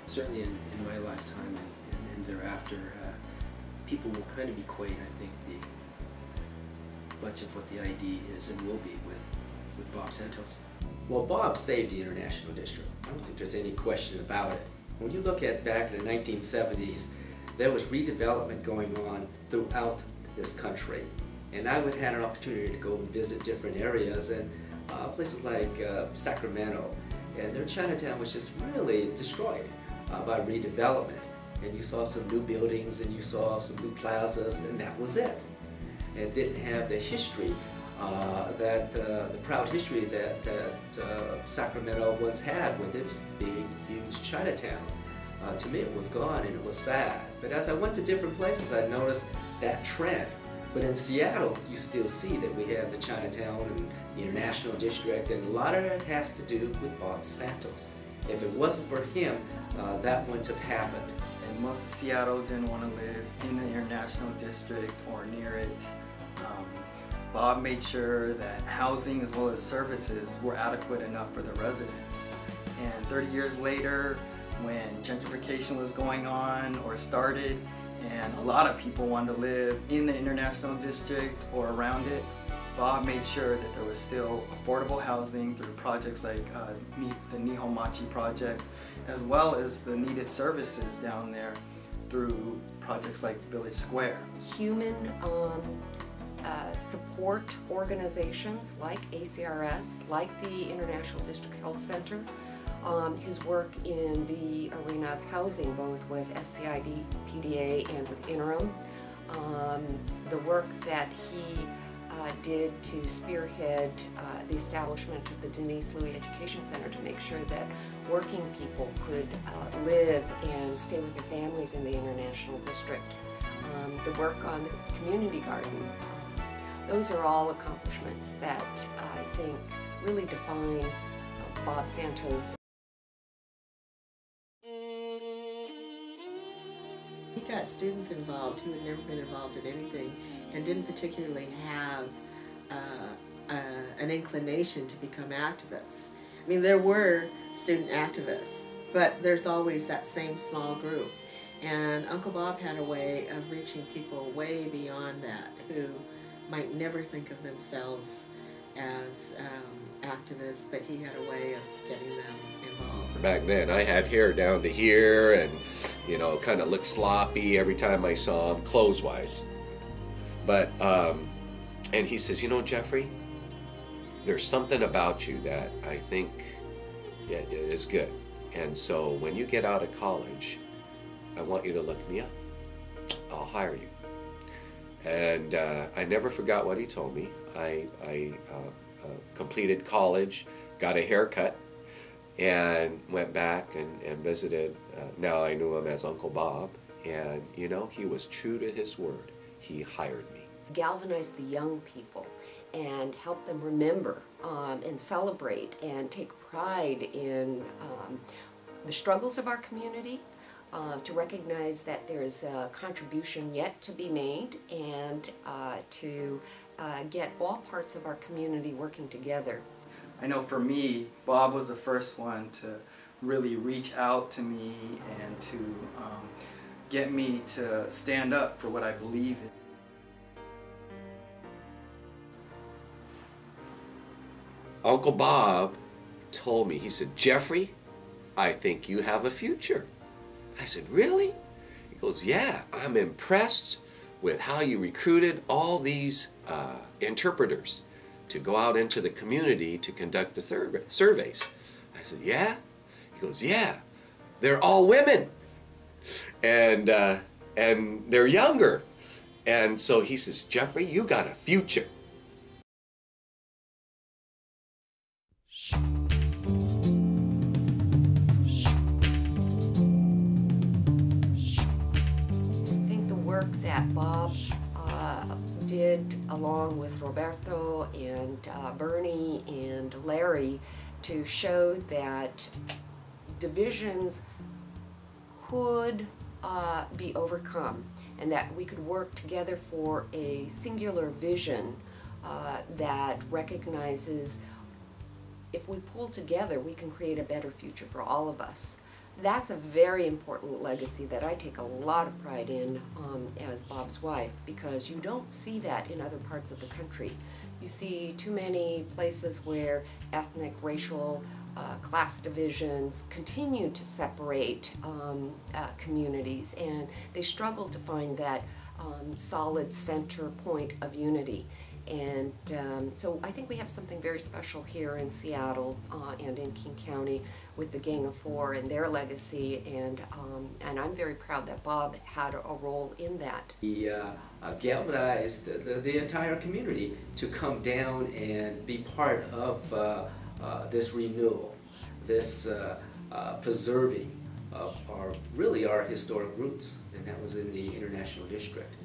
Certainly in my lifetime and thereafter, people will kind of equate, I think, much of what the ID is and will be with Bob Santos. Well, Bob saved the International District. I don't think there's any question about it. When you look at back in the 1970s, there was redevelopment going on throughout this country. And I would have had an opportunity to go and visit different areas, and places like Sacramento, and their Chinatown was just really destroyed by redevelopment. And you saw some new buildings and you saw some new plazas, and that was it. And didn't have the history, the proud history that Sacramento once had with its big, huge Chinatown. To me, it was gone and it was sad. But as I went to different places, I noticed that trend. But in Seattle, you still see that we have the Chinatown and the International District, and a lot of that has to do with Bob Santos. If it wasn't for him, that wouldn't have happened. And most of Seattle didn't want to live in the International District or near it. Bob made sure that housing as well as services were adequate enough for the residents. And 30 years later, when gentrification was going on or started, and a lot of people wanted to live in the International District or around it, Bob made sure that there was still affordable housing through projects like the Nihonmachi project, as well as the needed services down there through projects like Village Square. Human support organizations like ACRS, like the International District Health Center, his work in the arena of housing, both with SCID, PDA, and with interim, the work that he did to spearhead the establishment of the Denise Louis Education Center to make sure that working people could live and stay with their families in the International District. The work on the community garden. Those are all accomplishments that I think really define Bob Santos. He got students involved who had never been involved in anything and didn't particularly have an inclination to become activists. I mean, there were student activists, but there's always that same small group. And Uncle Bob had a way of reaching people way beyond that who might never think of themselves as activists, but he had a way of getting them involved. Back then, I had hair down to here and, you know, kind of looked sloppy every time I saw him, clothes-wise. But, and he says, you know, Jeffrey, there's something about you that I think is good. And so when you get out of college, I want you to look me up. I'll hire you. And I never forgot what he told me. I completed college, got a haircut, and went back and visited. Now I knew him as Uncle Bob, and you know, he was true to his word. He hired me. Galvanize the young people and help them remember and celebrate and take pride in the struggles of our community, to recognize that there is a contribution yet to be made, and to get all parts of our community working together. I know for me, Bob was the first one to really reach out to me and to get me to stand up for what I believe in. Uncle Bob told me, he said, Jeffrey, I think you have a future. I said, really? He goes, yeah, I'm impressed with how you recruited all these interpreters to go out into the community to conduct the surveys. I said, yeah? He goes, yeah, they're all women. And they're younger. And so he says, Jeffrey, you got a future. That Bob did along with Roberto and Bernie and Larry to show that divisions could be overcome and that we could work together for a singular vision that recognizes if we pull together, we can create a better future for all of us. That's a very important legacy that I take a lot of pride in as Bob's wife, because you don't see that in other parts of the country. You see too many places where ethnic, racial, class divisions continue to separate communities, and they struggle to find that solid center point of unity. And so I think we have something very special here in Seattle and in King County with the Gang of Four and their legacy, and I'm very proud that Bob had a role in that. He galvanized the entire community to come down and be part of this renewal, this preserving of our historic roots, and that was in the International District.